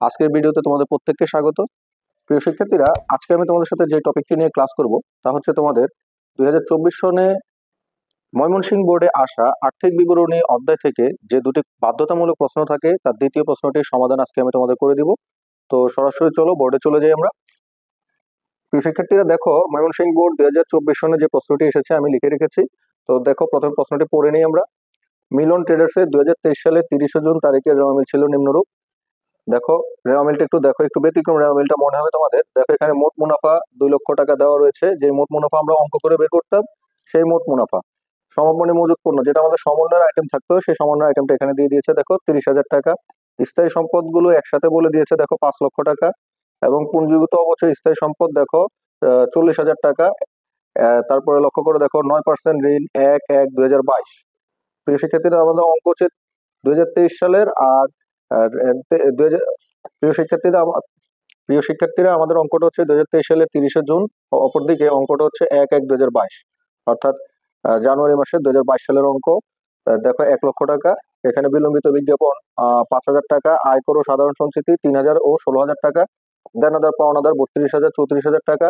আজকের ভিডিওতে তোমাদের প্রত্যেককে স্বাগত। প্রিয় শিক্ষার্থীরা, আজকে আমি তোমাদের সাথে যে টপিকটি নিয়ে ক্লাস করব তা হচ্ছে তোমাদের 2024 সনে ময়মনসিংহ বোর্ডে আসা আর্থিক বিবরণী অধ্যায় থেকে যে দুটি বাধ্যতামূলক প্রশ্ন থাকে তার দ্বিতীয় প্রশ্নটির সমাধান আজকে আমি তোমাদের করে দিব। তো সরাসরি চলো বোর্ডে চলে যাই আমরা। প্রিয় শিক্ষার্থীরা দেখো, ময়মনসিংহ বোর্ড 2024 সনে যে প্রশ্নটি এসেছে আমি লিখে রেখেছি। তো দেখো, প্রথম প্রশ্নটি পড়ে নিই আমরা। মিলন ট্রেডার্সের 2023 সালে 30 জুন তারিখের রেওয়া মিল ছিল নিম্নরূপ। দেখো, রেওয়া মিলটা একটু ব্যতিক্রম রেওয়া মিলটা মনে হবে তোমাদের। দেখো, এখানে মোট মুনাফা 2 লক্ষ টাকা দেওয়া রয়েছে। যে মোট মুনাফা আমরা অঙ্ক করে বের করতাম, সেই মোট মুনাফা সমমানী মজুত পণ্য যেটা আমাদের সমন্বয়ের আইটেম থাকতো, সেই সমন্বয় আইটেমটা এখানে দিয়ে দিয়েছে। দেখো, 30,000 টাকা। স্থায়ী সম্পদগুলো একসাথে বলে দিয়েছে, দেখো 5 লক্ষ টাকা। এবং পুঞ্জীভূত অবচয় স্থায়ী সম্পদ দেখো 40,000 টাকা। তারপরে লক্ষ্য করে দেখো 9% ঋণ 1/1/2022। প্রিয় শিক্ষার্থীরা, আমাদের অঙ্ক হচ্ছে 2023 সালের। আর আর, আহ, তে- 2000 প্রিয় শিক্ষার্থীরা আমাদের অঙ্কটা হচ্ছে 2023 সালের 30 জুন। অপরদিকে অঙ্কটা হচ্ছে 1/1/2022, অর্থাৎ জানুয়ারি মাসের 2022 সালের অঙ্ক। দেখো, 1 লক্ষ টাকা। এখানে বিলম্বিত বিজ্ঞাপন 5,000 টাকা, আয়কর ও সাধারণ সঞ্চিতি 3,000 ও 16,000 টাকা, দেনাদার পাওনাদার 32,000 34,000 টাকা।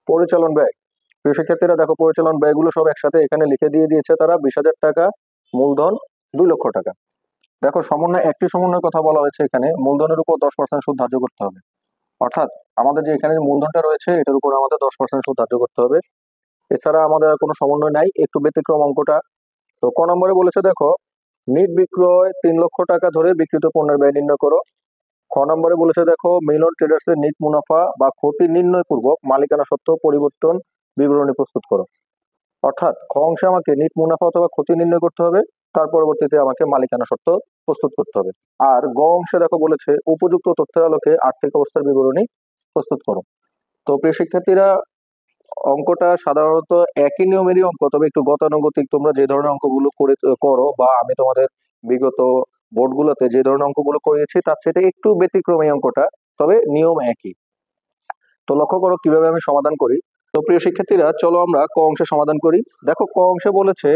পরিচালন ব্যয়, প্রিয় শিক্ষার্থীরা দেখো, পরিচালন ব্যয়গুলো সব একসাথে এখানে লিখে দিয়ে দিয়েছে তারা। 20,000 টাকা মূলধন, 2 লক্ষ টাকা। দেখো, একটি সমন্বয়ের কথা বলা হয়েছে। এখানে মূলধনের উপর 10% সুদ ধার্য করতে হবে, অর্থাৎ আমাদের যে এখানে যে মূলধনটা রয়েছে এটার উপর আমাদের 10% সুদ ধার্য করতে হবে। এছাড়া আমাদের আর কোনো সমন্বয় নাই, একটু ব্যতিক্রম অঙ্কটা। তো ক নম্বরে বলেছে, দেখো, নিট বিক্রয় 3 লক্ষ টাকা ধরে বিক্রিত পণ্যের ব্যয় নির্ণয় করো। খ নম্বরে বলেছে, দেখো, মিলন ট্রেডার্স এর নিট মুনাফা বা ক্ষতি নির্ণয় পূর্বক মালিকানা সত্ত্ব পরিবর্তন বিবরণী প্রস্তুত করো। অর্থাৎ খ অংশে আমাকে নিট মুনাফা অথবা ক্ষতি নির্ণয় করতে হবে, তার পরবর্তীতে আমাকে মালিকানা সত্ত্ব প্রস্তুত করতে হবে। আর গ অংশে দেখো বলেছে, উপযুক্ত তথ্যের আলোকে আর্থিক অবস্থার বিবরণী প্রস্তুত করো। তো প্রিয় শিক্ষার্থীরা, অঙ্কটা সাধারণত একই নিয়মেরই অঙ্ক, তবে একটু গতানুগতিক। তোমরা যে ধরনের অঙ্কগুলো করো বা আমি তোমাদের বিগত বোর্ডগুলোতে যে ধরনের অঙ্কগুলো করিয়েছি তার চেয়ে একটু ব্যতিক্রম এই অঙ্কটা, তবে নিয়ম একই। তো লক্ষ্য করো কিভাবে আমি সমাধান করি। তো প্রিয় শিক্ষার্থীরা, চলো আমরা ক অংশে সমাধান করি। দেখো, ক অংশে বলেছে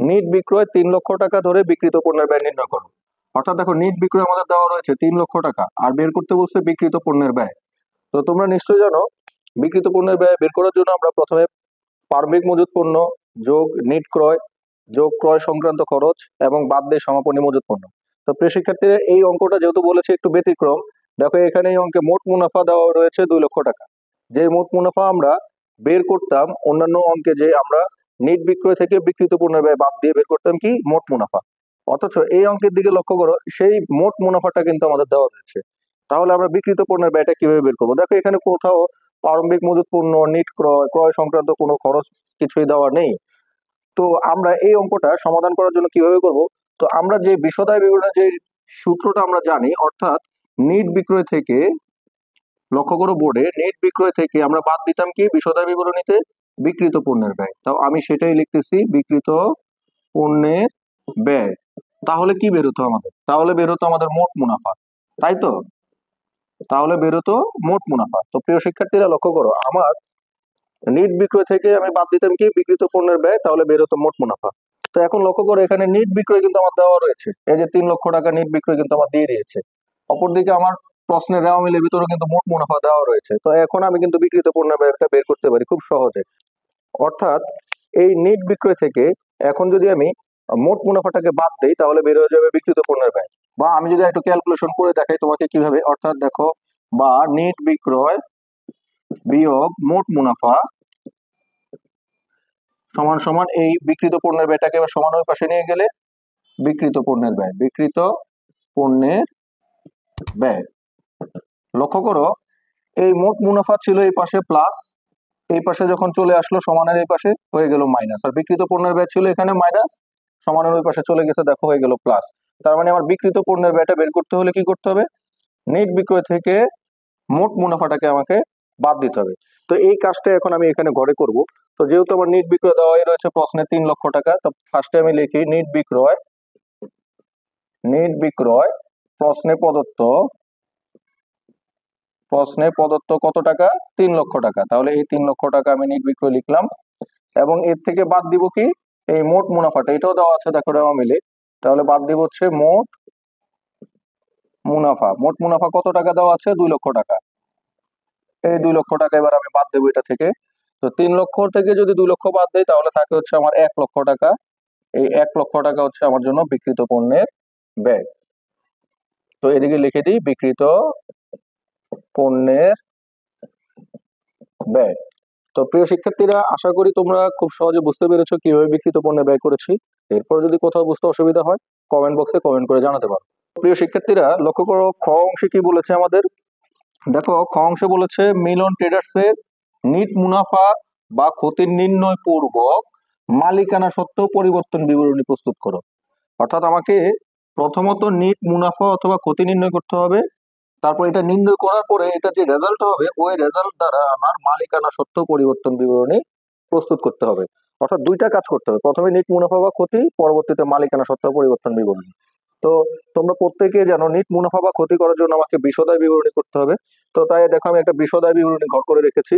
নিট বিক্রয় 3 লক্ষ টাকা ধরে বিক্রিত পণ্যের ব্যয় নির্ণয় করো। অর্থাৎ দেখো, নিট বিক্রয় আমাদের দেওয়া রয়েছে 3 লক্ষ টাকা, আর বের করতে বলছে বিক্রিত পণ্যের ব্যয়। তো তোমরা নিশ্চয়ই জানো, বিক্রিত পণ্যের ব্যয় বের করার জন্য আমরা প্রথমে প্রারম্ভিক মজুত পণ্য যোগ নিট ক্রয় যোগ ক্রয় সংক্রান্ত খরচ এবং বাদ দিয়ে সমাপনী মজুত পণ্য। তো প্রিয় শিক্ষার্থীরা, এই অঙ্কটা যেহেতু বলেছে একটু ব্যতিক্রম, দেখো এখানে এই অঙ্কে মোট মুনাফা দেওয়া রয়েছে 2 লক্ষ টাকা। যে মোট মুনাফা আমরা বের করতাম অন্যান্য অঙ্কে, যে আমরা নিট বিক্রয় থেকে বিক্রিত পণ্যের ব্যয় বাদ দিয়ে বের করতাম কি মোট মুনাফা, অথচ এই অঙ্কের দিকে লক্ষ্য করো, সেই মোট মুনাফাটা কিন্তু আমাদের দেওয়া রয়েছে। তাহলে আমরা বিক্রিত পণ্যের ব্যয়টা কিভাবে বের করবো? দেখো, এখানে কোথাও প্রারম্ভিক মজুত পণ্য, নিট ক্রয়, ক্রয় সংক্রান্ত কোনো খরচ কিছুই দেওয়া নেই। তো আমরা এই অঙ্কটা সমাধান করার জন্য কিভাবে করব? তো আমরা যে বিশদায় বিবরণের যে সূত্রটা আমরা জানি, অর্থাৎ নিট বিক্রয় থেকে, লক্ষ্য করো বোর্ডে, নেট বিক্রয় থেকে আমরা বাদ দিতাম কি বিশদায় বিবরণীতে বিক্রিত পণ্যের ব্যয়। তাও আমি সেটাই লিখতেছি, বিক্রিত পণ্যের ব্যয়। তাহলে কি বেরোতো আমাদের? তাহলে বেরোতো আমাদের মোট মুনাফা, তাই তো? তাহলে বেরোতো মোট মুনাফা। তো প্রিয় শিক্ষার্থীরা, লক্ষ্য করো, আমার নিট বিক্রয় থেকে আমি বাদ দিতাম কি বিক্রিত পণ্যের ব্যয়, তাহলে বেরোতো মোট মুনাফা। তো এখন লক্ষ্য করো, এখানে নিট বিক্রয় কিন্তু আমার দেওয়া রয়েছে, এই যে 3 লক্ষ টাকা নিট বিক্রয় কিন্তু আমার দিয়ে দিয়েছে। অপরদিকে আমার প্রশ্নের রেওয়া মিলের ভিতরে কিন্তু মোট মুনাফা দেওয়া রয়েছে। তো এখন আমি কিন্তু বিক্রিত পণ্যের ব্যয়টা বের করতে পারি খুব সহজে। অর্থাৎ এই নিট বিক্রয় থেকে এখন যদি আমি মোট মুনাফাটাকে বাদ দেই, তাহলে বের হয়ে যাবে বিক্রিত পণ্যের ব্যয়। বা আমি যদি একটু ক্যালকুলেশন করে দেখাই তোমাকে কিভাবে, অর্থাৎ দেখো, বা নিট বিক্রয় বিয়োগ মোট মুনাফা সমান সমান এই বিক্রিত পণ্যের ব্যয়টাকে এবার সমান ওই পাশে নিয়ে গেলে বিক্রিত পণ্যের ব্যয়, বিক্রিত পণ্যের ব্যয়। লক্ষ্য করো, এই মোট মুনাফা ছিল এই পাশে প্লাস, এই পাশে যখন চলে আসলো সমানের এই পাশে হয়ে গেল মাইনাস, আর বিক্রিত পণ্যের ব্যয় ছিল এখানে মাইনাস, সমানের ওই পাশে চলে গেছে, দেখো হয়ে গেল প্লাস। তার মানে আমার বিক্রিত পণ্যের ব্যয়টা বের করতে হলে কি করতে হবে? নেট বিক্রয় থেকে মোট মুনাফাটাকে আমাকে বাদ দিতে হবে। তো এই কাজটা এখন আমি এখানে ঘরে করব। তো যেহেতু আমার নিট বিক্রয় দেওয়াই রয়েছে প্রশ্নে 3 লক্ষ টাকা, তো ফার্স্টে আমি লিখি নিট বিক্রয় প্রশ্নে প্রদত্ত কত টাকা? 3 লক্ষ টাকা। তাহলে এই 3 লক্ষ টাকা আমি নিট বিক্রয় লিখলাম, এবং এর থেকে বাদ দিব কি এই মোট মুনাফাটা, এটাও দেওয়া আছে দেখো রেওয়া মিলে। তাহলে বাদ দিব হচ্ছে মোট মুনাফা, মোট মুনাফা কত টাকা দেওয়া আছে? 2 লক্ষ টাকা। এই 2 লক্ষ টাকা এবার আমি বাদ দেবো এটা থেকে। তো 3 লক্ষ থেকে যদি 2 লক্ষ বাদ দেয় তাহলে থাকে হচ্ছে আমার 1 লক্ষ টাকা। এই 1 লক্ষ টাকা হচ্ছে আমার জন্য বিক্রিত পণ্যের ব্যয়। তো এদিকে লিখে দিই বিক্রিত পণ্যের ব্যয়। তো প্রিয় শিক্ষার্থীরা, আশা করি তোমরা খুব সহজে বুঝতে পেরেছো কিভাবে বিক্রিত পণ্যে ব্যয় করেছি। এরপর যদি কোথাও বুঝতে অসুবিধা হয় কমেন্ট বক্সে কমেন্ট করে জানাতে পারো। প্রিয় শিক্ষার্থীরা, লক্ষ্য করো খ অংশে কি বলেছে আমাদের। দেখো খ অংশে বলেছে মিলন ট্রেডার্স এর নিট মুনাফা বা ক্ষতির নির্ণয় পূর্বক মালিকানা সত্ত্ব পরিবর্তন বিবরণী প্রস্তুত করো। অর্থাৎ আমাকে প্রথমত নিট মুনাফা অথবা ক্ষতি নির্ণয় করতে হবে, তারপর এটা নির্ণয় করার পরে এটা যে রেজাল্ট হবে ওই রেজাল্ট দ্বারা আমার মালিকানা সত্ত্ব পরিবর্তন বিবরণী প্রস্তুত করতে হবে। অর্থাৎ দুইটা কাজ করতে হবে, প্রথমে নিট মুনাফা বা ক্ষতি, পরবর্তীতে মালিকানা সত্ত্ব পরিবর্তন বিবরণী। তো তোমরা প্রত্যেকে জানো নিট মুনাফা বা ক্ষতি করার জন্য আমাকে বিশদায় বিবরণী করতে হবে। তো তাই দেখো আমি একটা বিশদায় বিবরণী ঘর করে রেখেছি।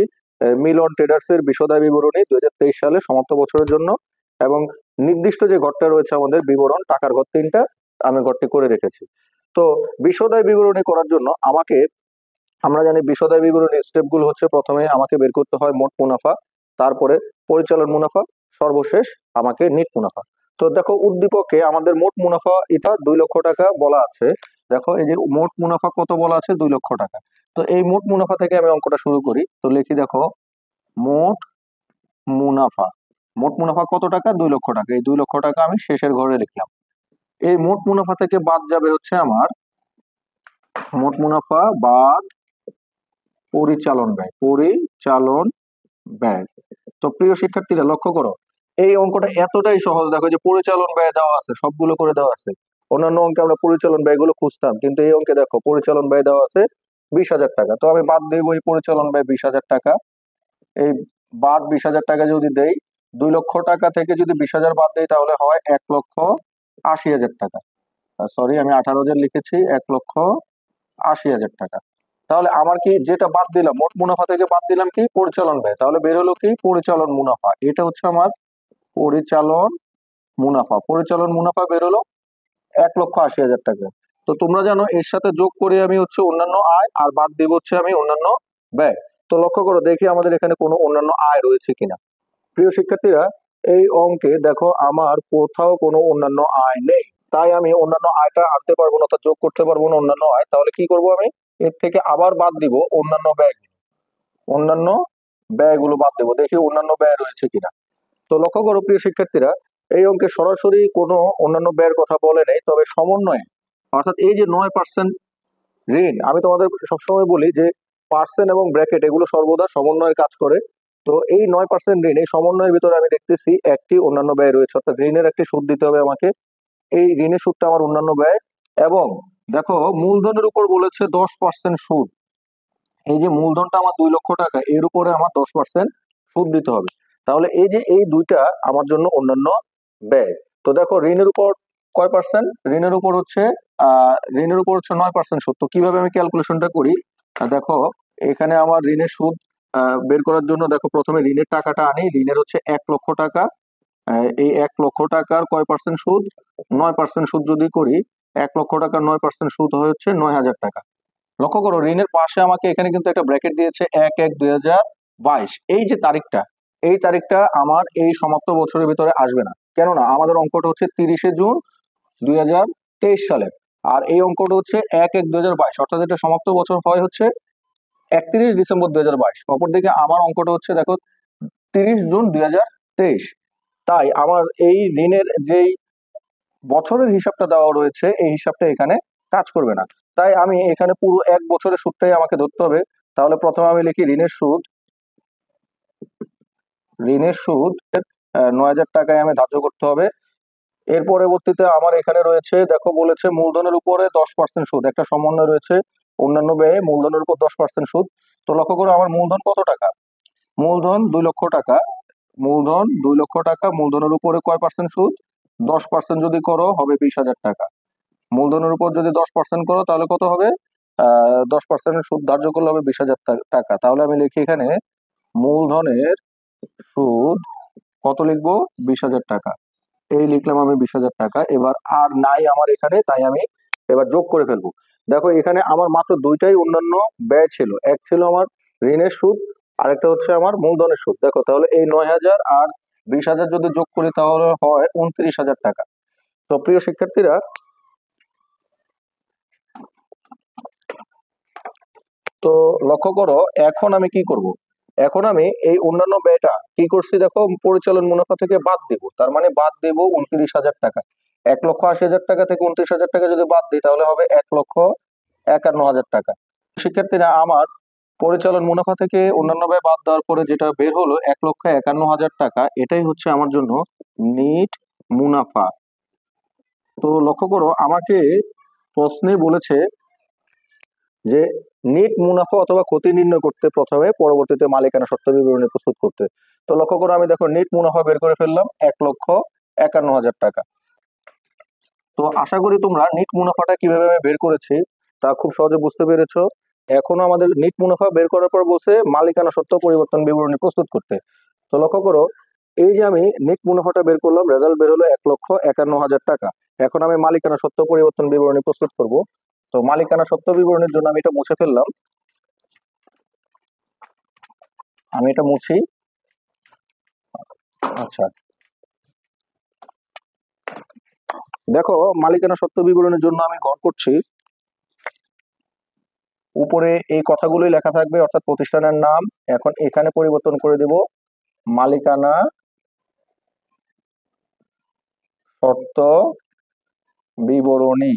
মিলন ট্রেডার্স এর বিশদায় বিবরণী 2023 সালে সমাপ্ত বছরের জন্য, এবং নির্দিষ্ট যে ঘরটা রয়েছে আমাদের বিবরণ টাকার ঘর 3টা, আমি ঘরটি করে রেখেছি। তো বিশদায় বিবরণী করার জন্য আমাকে, আমরা জানি বিশদায় বিবরণীর স্টেপগুলো হচ্ছে প্রথমে আমাকে বের করতে হয় মোট মুনাফা, তারপরে পরিচালন মুনাফা, সর্বশেষ আমাকে নিট মুনাফা। তো দেখো উদ্দীপকে আমাদের মোট মুনাফা এটা 2 লক্ষ টাকা বলা আছে। দেখো এই যে মোট মুনাফা কত বলা আছে? 2 লক্ষ টাকা। তো এই মোট মুনাফা থেকে আমি অঙ্কটা শুরু করি। তো লিখি দেখো মোট মুনাফা। মোট মুনাফা কত টাকা? 2 লক্ষ টাকা। এই 2 লক্ষ টাকা আমি শেষের ঘরে লিখলাম। এই মোট মুনাফা থেকে বাদ যাবে হচ্ছে আমার মোট মুনাফা বাদ পরিচালন ব্যয়, পরিচালন ব্যয়। তো প্রিয় শিক্ষার্থীরা লক্ষ্য করো এই অঙ্কটা এতটাই সহজ। দেখো যে পরিচালন ব্যয় দেওয়া আছে, সবগুলো করে দেওয়া আছে। অন্যান্য অঙ্কে আমরা পরিচালন ব্যয়গুলো খুঁজতাম, কিন্তু এই অঙ্কে দেখো পরিচালন ব্যয় দেওয়া আছে 20,000 টাকা। তো আমি বাদ দেবো এই পরিচালন ব্যয় 20,000 টাকা। এই বাদ 20,000 টাকা যদি দেই, 2 লক্ষ টাকা থেকে যদি 20,000 বাদ দেই তাহলে হয় 1,80,000 টাকা। সরি, আমি 18,000 লিখেছি, 1,80,000 টাকা। তাহলে আমার কি যেটা বাদ দিলাম মোট মুনাফা থেকে বাদ দিলাম কি? পরিচালন ব্যয়। তাহলে বের হলো কি? পরিচালন মুনাফা। এটা হচ্ছে আমার পরিচালন মুনাফা। পরিচালন মুনাফা বের হলো 1,80,000 টাকা। তো তোমরা জানো এর সাথে যোগ করে আমি হচ্ছে অন্যান্য আয়, আর বাদ দিব হচ্ছে আমি অন্যান্য ব্যয়। তো লক্ষ্য করো দেখি আমাদের এখানে কোনো অন্যান্য আয় রয়েছে কিনা। প্রিয় শিক্ষার্থীরা, এই অঙ্কে দেখো আমার কোথাও কোনো অন্যান্য আয় নেই, তাই আমি অন্যান্য আয়টা আনতে পারবো না, অর্থাৎ যোগ করতে পারবো না অন্যান্য আয়। তাহলে কি করব আমি? এর থেকে আবার বাদ দিব অন্যান্য ব্যয়। অন্যান্য ব্যয়গুলো বাদ দেবো, দেখি অন্যান্য ব্যয় রয়েছে কিনা। তো লক্ষ্য করো প্রিয় শিক্ষার্থীরা, এই অঙ্কে সরাসরি কোনো অন্যান্য ব্যয়ের কথা বলে নেই, তবে সমন্বয়ে, অর্থাৎ এই যে 9% ঋণ, আমি তোমাদের সবসময় বলি যে পার্সেন্ট এবং ব্র্যাকেট এগুলো সর্বদা সমন্বয়ের কাজ করে। তো এই 9% ঋণ, এই সমন্বয়ের ভিতরে আমি দেখতেছি একটি অন্যান্য ব্যয় রয়েছে, অর্থাৎ ঋণের একটি সুদ দিতে হবে আমাকে। এই ঋণের সুদটা আমার অন্যান্য ব্যয়। এবং দেখো মূলধনের উপর বলেছে 10% সুদ। এই যে মূলধনটা আমার 2 লক্ষ টাকা, এর উপরে আমার 10% সুদ দিতে হবে। তাহলে এই যে এই দুইটা আমার জন্য অন্যান্য ব্যয়। তো দেখো ঋণের উপর কয় পার্সেন্ট? ঋণের উপর হচ্ছে 9% সুদ। তো কিভাবে আমি ক্যালকুলেশনটা করি? দেখো এখানে আমার ঋণের সুদ বের করার জন্য দেখো প্রথমে ঋণের টাকাটা আনি। ঋণের হচ্ছে 1 লক্ষ টাকা। এই 1 লক্ষ টাকার কয় পার্সেন্ট সুদ? 9% সুদ যদি করি, 1 লক্ষ টাকার 9% সুদ হচ্ছে 9,000 টাকা। লক্ষ্য করো ঋণের পাশে আমাকে এখানে কিন্তু একটা ব্র্যাকেট দিয়েছে 1/1/2022। এই যে তারিখটা, এই তারিখটা আমার এই সমাপ্ত বছরের ভিতরে আসবে না। কেননা আমাদের অঙ্কটা হচ্ছে 30শে জুন 2023 সালের, আর এই অঙ্কটা হচ্ছে 1/1/2022, অর্থাৎ এটা সমাপ্ত বছর হয় হচ্ছে 31 ডিসেম্বর 2022। অপরদিকে আমার অঙ্কটা হচ্ছে দেখো 30 জুন 2023। তাই আমার এই ঋণের যেই বছরের হিসাবটা দেওয়া রয়েছে এই হিসাবটা এখানে কাজ করবে না। তাই আমি এখানে পুরো 1 বছরের সুদটাই আমাকে ধরতে হবে। তাহলে প্রথমে আমি লিখি ঋণের সুদ। ঋণের সুদ 9,000 টাকায় আমি ধার্য করতে হবে। এর পরবর্তীতে আমার এখানে রয়েছে দেখো বলেছে মূলধনের উপরে 10% সুদ, একটা সমন্বয় রয়েছে অন্যান্য ব্যয়ে মূলধনের উপর 10% সুদ। তো লক্ষ্য করো আমার মূলধন কত টাকা? মূলধন 2 লক্ষ টাকা। মূলধন 2 লক্ষ টাকা, মূলধনের উপরে কয় পার্সেন্ট সুদ? 10% যদি করো হবে 20,000 টাকা। মূলধনের উপর যদি 10% করো তাহলে কত হবে? 10% সুদ ধার্য করলে হবে 20,000 টাকা। তাহলে আমি লিখি এখানে মূলধনের সুদ কত লিখবো? 20,000 টাকা। এই লিখলাম আমি 20,000 টাকা। এবার আর নাই আমার এখানে, তাই আমি এবার যোগ করে ফেলবো। দেখো এখানে আমার মাত্র দুইটাই অন্যান্য ব্যয় ছিল, এক ছিল আমার ঋণের সুদ, আরেকটা হচ্ছে আমার মূলধনের সুদ। দেখো তাহলে এই 9,000 আর 20,000 যদি যোগ করি তাহলে হয় 29,000 টাকা। তো প্রিয় শিক্ষার্থীরা, তো লক্ষ্য করো এখন আমি কি করব। এখন আমি এই অন্যান্য ব্যয়টা কি করছি, দেখো পরিচালন মুনাফা থেকে বাদ দিব, তার মানে বাদ দিব 29,000 টাকা। 1,80,000 টাকা থেকে 29,000 টাকা যদি বাদ দিই তাহলে হবে 1,51,000 টাকা। শিক্ষার্থীরা, আমার পরিচালন মুনাফা থেকে অন্যান্য ব্যয় বাদ দেওয়ার পরে যেটা বের হলো 1,51,000 টাকা, এটাই হচ্ছে আমার জন্য নিট মুনাফা। তো লক্ষ্য করো আমাকে প্রশ্নে বলেছে যে নেট মুনাফা অথবা ক্ষতি নির্ণয় করতে প্রথমে, পরবর্তীতে মালিকানা সত্ত্ব বিবরণী প্রস্তুত করতে। তো লক্ষ্য করো আমি দেখো নেট মুনাফা বের করে ফেললাম 1,51,000 টাকা। তো আশা করি তোমরা নেট মুনাফাটা কিভাবে আমি বের করেছি তা খুব সহজে বুঝতে পেরেছো। এখনো আমাদের নেট মুনাফা বের করার পর বলছে মালিকানা সত্ত্ব পরিবর্তন বিবরণী প্রস্তুত করতে। তো লক্ষ্য করো এই যে আমি নেট মুনাফাটা বের করলাম, রেজাল্ট বের হলো 1,51,000 টাকা। এখন আমি মালিকানা সত্ত্ব পরিবর্তন বিবরণী প্রস্তুত করব। তো মালিকানা সত্ত্ব বিবরণীর জন্য আমি এটা মুছে ফেললাম, আমি এটা মুছি। আচ্ছা, দেখো মালিকানা সত্ত্ব বিবরণের জন্য আমি ঘর করছি। উপরে এই কথাগুলোই লেখা থাকবে, অর্থাৎ প্রতিষ্ঠানের নাম। এখন এখানে পরিবর্তন করে দেব মালিকানা শর্ত বিবরণী।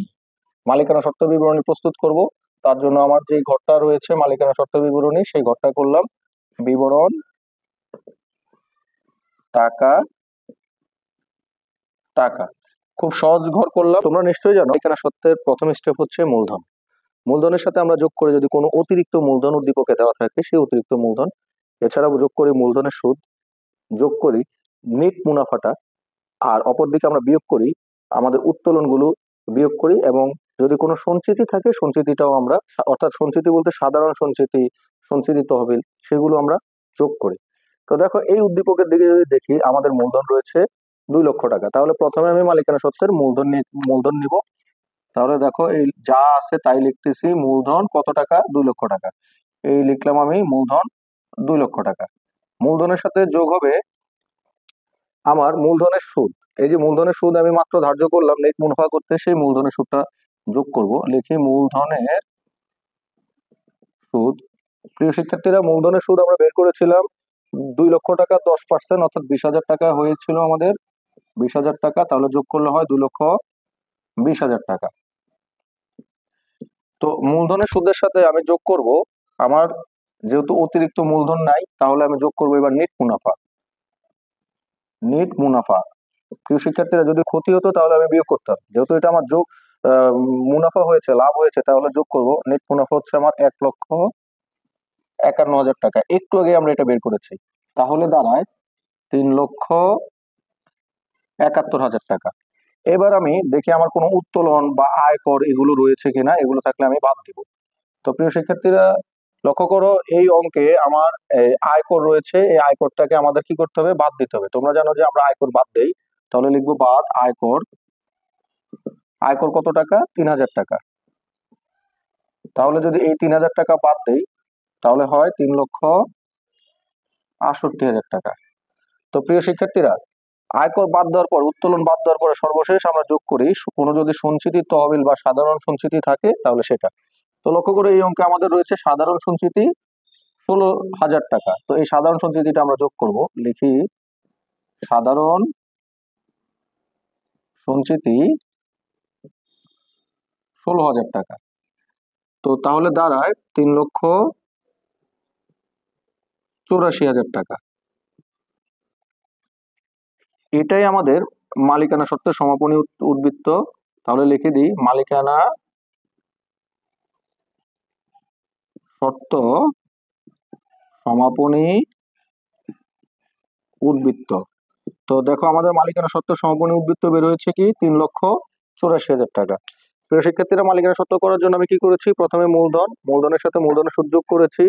মালিকানা শর্ত বিবরণী প্রস্তুত করব, তার জন্য আমার যে ঘরটা রয়েছে মালিকানা শর্ত বিবরণী, সেই ঘরটা করলাম বিবরণ টাকা টাকা। খুব সহজ ঘর করলাম। তোমরা নিশ্চয়ই জানো মালিকানা সত্ত্বের প্রথম স্টেপ হচ্ছে মূলধন। মূলধনের সাথে আমরা যোগ করে যদি কোনো অতিরিক্ত মূলধন উদ্দীপকে দেওয়া থাকে সেই অতিরিক্ত মূলধন, এছাড়াও যোগ করি মূলধনের সুদ, যোগ করি নেট মুনাফাটা, আর অপরদিকে আমরা বিয়োগ করি আমাদের উত্তোলনগুলো বিয়োগ করি, এবং যদি কোনো সঞ্চিতি থাকে সঞ্চিতিটাও আমরা, অর্থাৎ সঞ্চিতি বলতে সাধারণ সঞ্চিতি, সঞ্চিতি তহবিল, সেগুলো আমরা যোগ করি। তো দেখো এই উদ্দীপকের দিকে যদি দেখি আমাদের মূলধন রয়েছে 2,00,000 টাকা। তাহলে প্রথমে আমি মালিকানা সত্ত্বের মূলধন নিব। তাহলে দেখো এই যা আছে তাই লিখতেছি, মূলধন কত টাকা, 2,00,000 টাকা। এই লিখলাম আমি মূলধন 2,00,000 টাকা। মূলধনের সাথে যোগ হবে আমার মূলধনের সুদ। এই যে মূলধনের সুদ আমি মাত্র ধার্য করলাম নেট মুনাফা করতে, সেই মূলধনের সুদটা যোগ করব। লিখি মূলধনের সুদ। প্রিয় শিক্ষার্থীরা, মূলধনের সুদ আমরা বের করেছিলাম 2,00,000 টাকা 10%, অর্থাৎ 20,000 টাকা হয়েছিল আমাদের, 20,000 টাকা। তাহলে যোগ করলে হয় 2,20,000 টাকা। তো মূলধনের সুদের সাথে আমি যোগ করব আমার, যেহেতু অতিরিক্ত মূলধন নাই, তাহলে আমি যোগ করবো এবার নেট মুনাফা। নেট মুনাফা, প্রিয় শিক্ষার্থীরা, যদি ক্ষতি হতো তাহলে আমি বিয়োগ করতাম, যেহেতু এটা আমার যোগ মুনাফা হয়েছে, লাভ হয়েছে, তাহলে যোগ করব। নেট মুনাফা হচ্ছে আমার 1,51,000 টাকা। একটু আগে আমরা এটা বের করেছি, তাহলে দাঁড়ায় 3,71,000 টাকা। এবার আমি দেখি আমার কোনো উত্তোলন বা আয়কর এগুলো রয়েছে কিনা, এগুলো থাকলে আমি বাদ দিব। তো প্রিয় শিক্ষার্থীরা, লক্ষ্য করো এই অঙ্কে আমার আয়কর রয়েছে, এই আয়করটাকে আমাদের কি করতে হবে, বাদ দিতে হবে। তোমরা জানো যে আমরা আয়কর বাদ দেই, তাহলে লিখবো বাদ আয়কর। আয়কর কত টাকা, 3,000 টাকা। তাহলে যদি এই 3,000 টাকা বাদ দেই তাহলে হয় 3,68,000 টাকা। তো প্রিয় শিক্ষার্থীরা, আয়কর বাদ দেওয়ার পর, উত্তোলন বাদ দেওয়ার পরে সর্বশেষ আমরা যোগ করি কোনো যদি সঞ্চিতি তহবিল বা সাধারণ সঞ্চিতি থাকে তাহলে সেটা। তো লক্ষ্য করে এই অঙ্কে আমাদের রয়েছে সাধারণ সঞ্চিতি 16,000 টাকা। তো এই সাধারণ সঞ্চিতিটা আমরা যোগ করব। লিখি সাধারণ সঞ্চিতি 16,000 টাকা। তো তাহলে দাঁড়ায় 3,84,000 টাকা। এটাই আমাদের মালিকানা সত্ত্বের সমাপনী উদ্বৃত্ত। তাহলে লিখে দিই মালিকানা সত্ত্ব সমাপনী উদ্বৃত্ত। তো দেখো আমাদের মালিকানা সত্ত্ব সমাপনী উদ্বৃত্ত বের হয়েছে কি, 3,84,000 টাকা। প্রিয় শিক্ষার্থীরা, মালিকানা সত্ত্ব করার জন্য আমি কি করেছি, প্রথমে মূলধনের সাথে মূলধনের সুদ যোগ করেছি,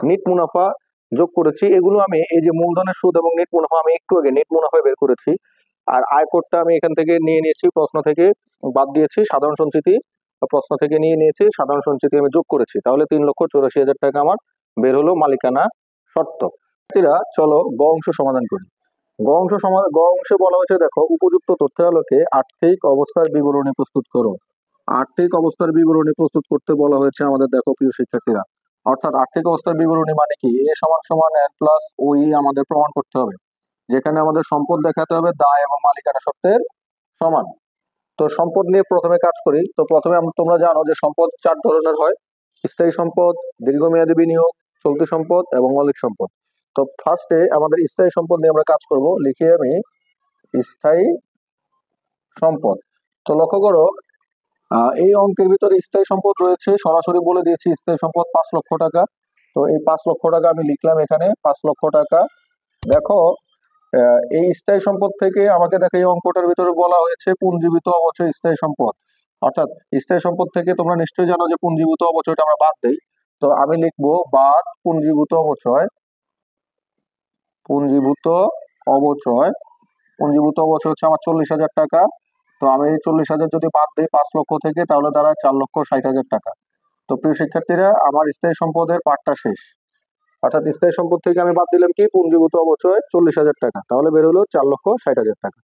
নিট মুনাফা যোগ করেছি। এগুলো আমি, এই যে মূলধনের সুদ এবং নেট মুনাফা, আমি একটু আগে নেট মুনাফা বের করেছি। আর আয়করটা আমি এখান থেকে নিয়ে নিয়েছি, প্রশ্ন থেকে বাদ দিয়েছি, সাধারণ সঞ্চিতি প্রশ্ন থেকে নিয়ে নিয়েছি, সাধারণ সঞ্চিতি আমি যোগ করেছি, তাহলে 3,84,000 টাকা আমার বের হলো মালিকানা সত্ত্ব। চলো গ অংশ সমাধান করি। গ অংশে বলা হয়েছে, দেখো, উপযুক্ত তথ্যের আলোকে আর্থিক অবস্থার বিবরণী প্রস্তুত করো। আর্থিক অবস্থার বিবরণী প্রস্তুত করতে বলা হয়েছে আমাদের, দেখো প্রিয় শিক্ষার্থীরা, অর্থাৎ আর্থিক অবস্থার বিবরণী মানে কি, এ সমান সমান এন প্লাস ওই আমাদের প্রমাণ করতে হবে, যেখানে আমাদের সম্পদ দেখাতে হবে দায় এবং মালিকানা সত্ত্বের সমান। তো সম্পদ নিয়ে প্রথমে কাজ করি। তো প্রথমে তোমরা জানো যে সম্পদ 4 ধরনের হয়: স্থায়ী সম্পদ, দীর্ঘমেয়াদী বিনিয়োগ, চলতি সম্পদ এবং মৌলিক সম্পদ। তো ফার্স্টে আমাদের স্থায়ী সম্পদ নিয়ে আমরা কাজ করব। লিখি আমি স্থায়ী সম্পদ। তো লক্ষ্য করো, এই অঙ্কের ভিতরে স্থায়ী সম্পদ রয়েছে, সরাসরি বলে দিয়েছি স্থায়ী সম্পদ 5 লক্ষ টাকা। তো এই 5 লক্ষ টাকা আমি লিখলাম এখানে, 5 লক্ষ টাকা। দেখো, এই স্থায়ী সম্পদ থেকে আমাকে, দেখো, এই অঙ্কটার ভিতরে বলা হয়েছে পুঞ্জীভূত অবচয় স্থায়ী সম্পদ। অর্থাৎ স্থায়ী সম্পদ থেকে তোমরা নিশ্চয়ই জানো যে পুঞ্জীভূত অবচয়টা আমরা বাদ দেই। তো আমি লিখবো বাদ পুঞ্জীভূত অবচয়। পুঞ্জীভূত অবচয় পুঞ্জীভূত অবচয় হচ্ছে আমার 40,000 টাকা। তো আমি এই 40,000 যদি বাদ দিই 5 লক্ষ থেকে, তাহলে দাঁড়ায় 4,60,000 টাকা। তো প্রিয় শিক্ষার্থীরা, আমার স্থায়ী সম্পদের পার্টটা শেষ। অর্থাৎ স্থায়ী সম্পদ থেকে আমি বাদ দিলাম কি, পুঞ্জীভূত অবচয় 40,000 টাকা, তাহলে বের হলো 4,60,000 টাকা।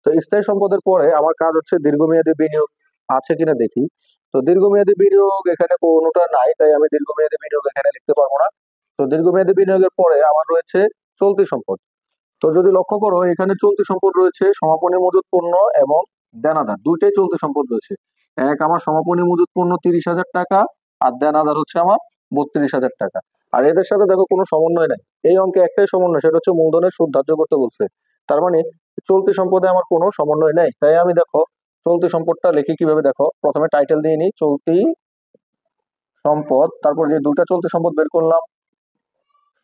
তো স্থায়ী সম্পদের পরে আমার কাজ হচ্ছে দীর্ঘমেয়াদী বিনিয়োগ আছে কিনা দেখি। তো দীর্ঘমেয়াদী বিনিয়োগ এখানে কোনোটা নাই, তাই আমি দীর্ঘমেয়াদী বিনিয়োগ এখানে লিখতে পারবো না। তো দীর্ঘমেয়াদী বিনিয়োগের পরে আমার রয়েছে চলতি সম্পদ। তো যদি লক্ষ্য করো, এখানে চলতি সম্পদ রয়েছে সমাপনী মজুত পণ্য এবং দেনাদার, দুইটাই চলতি সম্পদ রয়েছে। এক, আমার সমাপনী মজুত পণ্য 30,000 টাকা, আর দেনাদার হচ্ছে আমার 32,000 টাকা। আর এদের সাথে দেখো কোনো সমন্বয় নাই, এই অঙ্কে একটাই সমন্বয়, সেটা হচ্ছে মূলধনের সুদ ধার্য করতে বলছে। তার মানে চলতি সম্পদে আমার কোনো সমন্বয় নেই। তাই আমি, দেখো, চলতি সম্পদটা লিখি কিভাবে, দেখো, প্রথমে টাইটেল দিয়ে নিই চলতি সম্পদ, তারপর যে দুটা চলতি সম্পদ বের করলাম,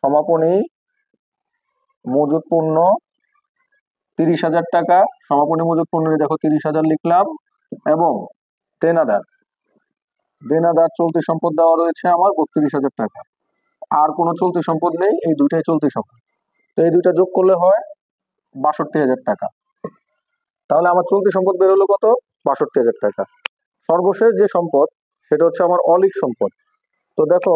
সমাপনী মজুত পণ্য 30,000 টাকা, সমাপনী মজুত পণ্য দেখো 30,000 লিখলাম, এবং দেনাদার দেনাদার চলতি সম্পদ দেওয়া রয়েছে আমার 32,000 টাকা। আর কোনো চলতি সম্পদ নেই, এই দুইটাই চলতি সম্পদ। তো এই দুইটা যোগ করলে হয় 62,000 টাকা। তাহলে আমার চলতি সম্পদ বের হলো কত, 62,000 টাকা। সর্বশেষ যে সম্পদ, সেটা হচ্ছে আমার অলিক সম্পদ। তো দেখো,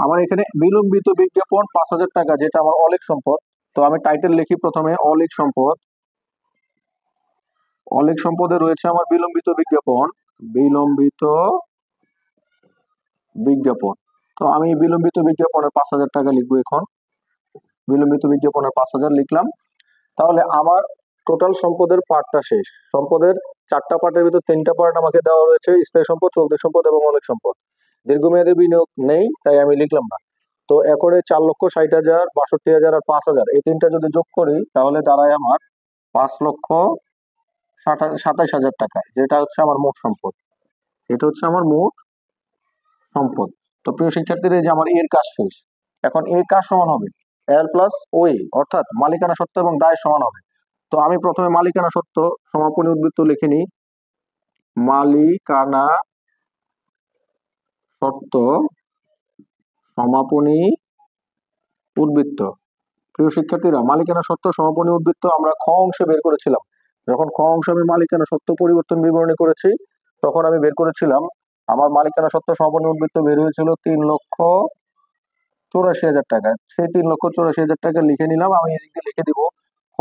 আমার এখানে বিলম্বিত বিজ্ঞাপন 5,000 টাকা, যেটা আমার অলিক সম্পদ। তো আমি টাইটেল লিখি প্রথমে অলিক সম্পদ। অলিক সম্পদে রয়েছে আমার বিলম্বিত বিজ্ঞাপন। বিলম্বিত বিজ্ঞাপন। তো আমি বিলম্বিত বিজ্ঞাপনের 5,000 টাকা লিখবো এখন। বিলম্বিত বিজ্ঞাপনের 5,000 লিখলাম। তাহলে আমার টোটাল সম্পদের পার্টটা শেষ। সম্পদের 4টা পার্টের ভিতর 3টা পার্ট আমাকে দেওয়া রয়েছে, স্থায়ী সম্পদ, চলতি সম্পদ এবং মৌলিক সম্পদ। দীর্ঘমেয়াদী বিনিয়োগ নেই, তাই আমি লিখলাম না। তো একরে 4,60,000, 62,000 আর 5,000, এই তিনটা যদি যোগ করি তাহলে দাঁড়ায় আমার 5,27,000 টাকা, যেটা হচ্ছে আমার মোট সম্পদ। এটা হচ্ছে আমার মোট সম্পদ। তো প্রিয় শিক্ষার্থীরা, এই যে আমার এর কাজ শেষ। এখন এর কাজ সমান হবে এল প্লাস ওই, অর্থাৎ মালিকানা সত্ত্ব এবং দায় সমান হবে। তো আমি প্রথমে মালিকানা সত্ত্ব সমাপনী উদ্বৃত্ত লিখে নিই। মালিকানা সত্ত্ব সমাপনী উদ্বৃত্ত। প্রিয় শিক্ষার্থীরা, মালিকানা সত্ত্ব সমাপনী উদ্বৃত্ত আমরা খ অংশে বের করেছিলাম। যখন খ অংশে আমি মালিকানা সত্ত্ব পরিবর্তন বিবরণী করেছি, তখন আমি বের করেছিলাম আমার মালিকানা সত্ত্ব সমাপনী উদ্বৃত্ত বের হয়েছিল 3,84,000 টাকা। সেই 3,84,000 টাকা লিখে নিলাম। আমি এদিকে লিখে দিব খ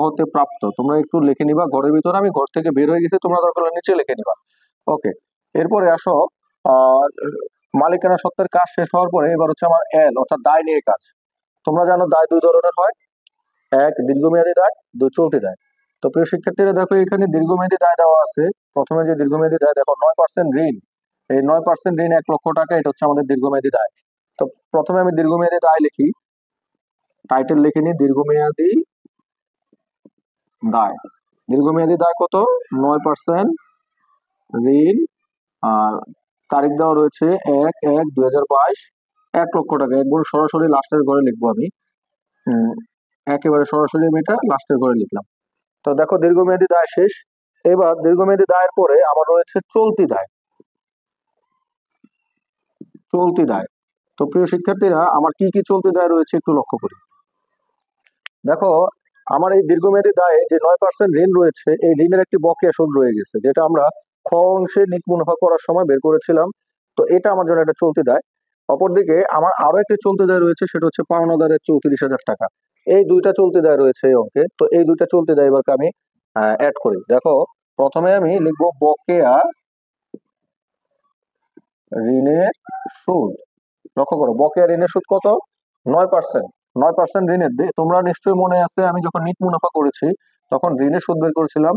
হতে প্রাপ্ত। তোমরা একটু লিখে নিবা ঘরের ভিতরে, আমি ঘর থেকে বের হয়ে গেছি, তোমরা দরকার হলে নিচে লিখে নিবা। ওকে, এরপরে আসো, আহ মালিকানা সত্ত্বের কাজ শেষ হওয়ার পরে এবার হচ্ছে আমার এল, অর্থাৎ দায় নিয়ে কাজ। তোমরা জানো দায় দুই ধরনের হয়, এক দীর্ঘমেয়াদী দায়, দুই চলতি দায়। তো প্রিয় শিক্ষার্থীরা, দেখো এখানে দীর্ঘমেয়াদী দায় দেওয়া আছে। প্রথমে যে দীর্ঘমেয়াদী দায়, দেখো 9% ঋণ। এই 9% ঋণ 1 লক্ষ টাকা, এটা হচ্ছে আমাদের দীর্ঘমেয়াদী দায়। তো প্রথমে আমি দীর্ঘমেয়াদী দায় লিখি, টাইটেল লিখে নিই দীর্ঘমেয়াদী দায়। দীর্ঘমেয়াদী দায় কত, 9% ঋণ, আর তারিখ দেওয়া রয়েছে 1/1/2022, 1 লক্ষ টাকা। একবার সরাসরি লাস্টের ঘরে লিখবো আমি। একেবারে সরাসরি আমি এটা লাস্টের ঘরে লিখলাম। তো দেখো, দীর্ঘমেয়াদী দায় শেষ। এবার দীর্ঘমেয়াদী দায়ের পরে আমার রয়েছে চলতি দায়। চলতি দায়। তো প্রিয় শিক্ষার্থীরা, আমার কি কি চলতি দায় রয়েছে একটু লক্ষ্য করি। দেখো, আমার এই দীর্ঘমেয়াদী দায়ে যে 9% ঋণ রয়েছে, এই ঋণের একটি বকেয়া সুদ রয়ে গেছে, যেটা আমরা খ অংশে নিট মুনাফা করার সময় বের করেছিলাম। তো এটা আমার জন্য একটা চলতি দায়। অপরদিকে আমার আরো একটি চলতি দায় রয়েছে, সেটা হচ্ছে পাওনাদারের 34,000 টাকা। এই দুইটা চলতি দায় রয়েছে এই অঙ্কে। তো এই দুইটা চলতি দায় এবার আমি অ্যাড করি। দেখো, প্রথমে আমি লিখবো বকেয়া ঋণের সুদ। লক্ষ্য করো, বকেয়া ঋণের সুদ কত? 9%। 9% ঋণের তোমরা নিশ্চয়ই মনে আছে, আমি যখন নিট মুনাফা করেছি তখন ঋণের সুদ বের করেছিলাম।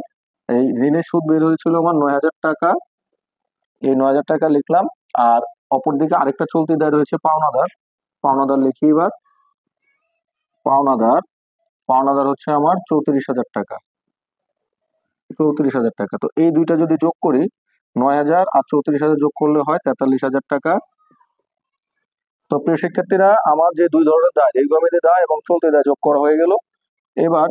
এই ঋণের সুদ বের হয়েছিল আমার 9,000 টাকা। এই 9,000 টাকা লিখলাম। আর অপরদিকে আরেকটা চলতি দায় রয়েছে পাওনাদার। পাওনাদার লিখি এবার। পাওনাদার পাওনাদার হচ্ছে আমার 34,000 টাকা। 34,000 টাকা। তো এই দুইটা যদি যোগ করি, 9,000 আর 34,000 যোগ করলে হয় 43,000 টাকা। তো প্রিয় শিক্ষার্থীরা, আমার যে দুই ধরনের দায়, দীর্ঘমেয়াদী দায় এবং চলতি দায় যোগ করা হয়ে গেল। এবার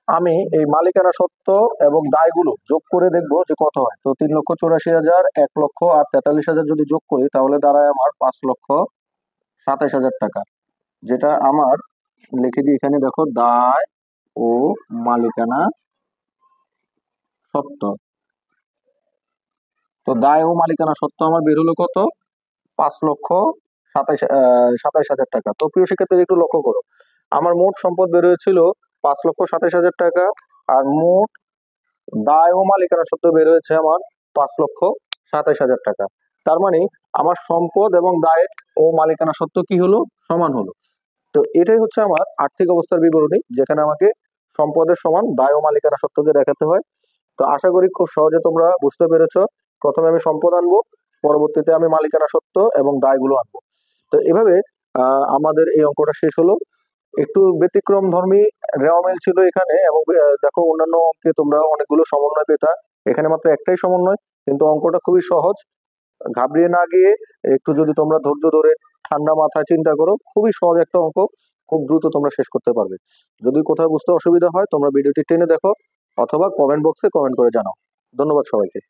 আমি এই মালিকানা সত্ত্ব এবং দায়গুলো যোগ করে দেখবো যে কত হয়। তো 3,84,000, 1,00,000 আর 43,000 যদি যোগ করি তাহলে দাঁড়ায় আমার 5,27,000 টাকা। যেটা আমার লিখে দিই এখানে, দেখো, দায় ও মালিকানা সত্ত্ব। তো দায় ও মালিকানা সত্ত্ব আমার বের হলো কত? 5,27,000 টাকা। তো প্রিয় শিক্ষার্থী, একটু লক্ষ্য করো, আমার মোট সম্পদ বের হয়েছিল 5,27,000 টাকা, আর মোট দায় ও মালিকানা সত্ত্ব বের হয়েছে আমার 5,27,000 টাকা। তার মানে আমার সম্পদ এবং দায় ও মালিকানা সত্ত্ব কি হলো? সমান হলো। তো এটাই হচ্ছে আমার আর্থিক অবস্থার বিবরণী, যেখানে আমাকে সম্পদের সমান দায় ও মালিকানা সত্ত্বকে দেখাতে হয়। তো আশা করি খুব সহজে তোমরা বুঝতে পেরেছো। প্রথমে আমি সম্পদ আনবো, পরবর্তীতে আমি মালিকানা সত্ত্ব এবং দায়গুলো আনবো। তো এভাবে আমাদের এই অঙ্কটা শেষ হলো। একটু ব্যতিক্রম ধর্মী রেওয়া মিল ছিল এখানে, এবং দেখো, অন্যান্য অঙ্কে তোমরা অনেকগুলো সমন্বয় পেতা, এখানে মাত্র একটাই সমন্বয়। কিন্তু অঙ্কটা খুবই সহজ। ঘাবড়িয়ে না গিয়ে একটু যদি তোমরা ধৈর্য ধরে ঠান্ডা মাথায় চিন্তা করো, খুবই সহজ একটা অঙ্ক, খুব দ্রুত তোমরা শেষ করতে পারবে। যদি কোথাও বুঝতে অসুবিধা হয় তোমরা ভিডিওটি টেনে দেখো, অথবা কমেন্ট বক্সে কমেন্ট করে জানাও। ধন্যবাদ সবাইকে।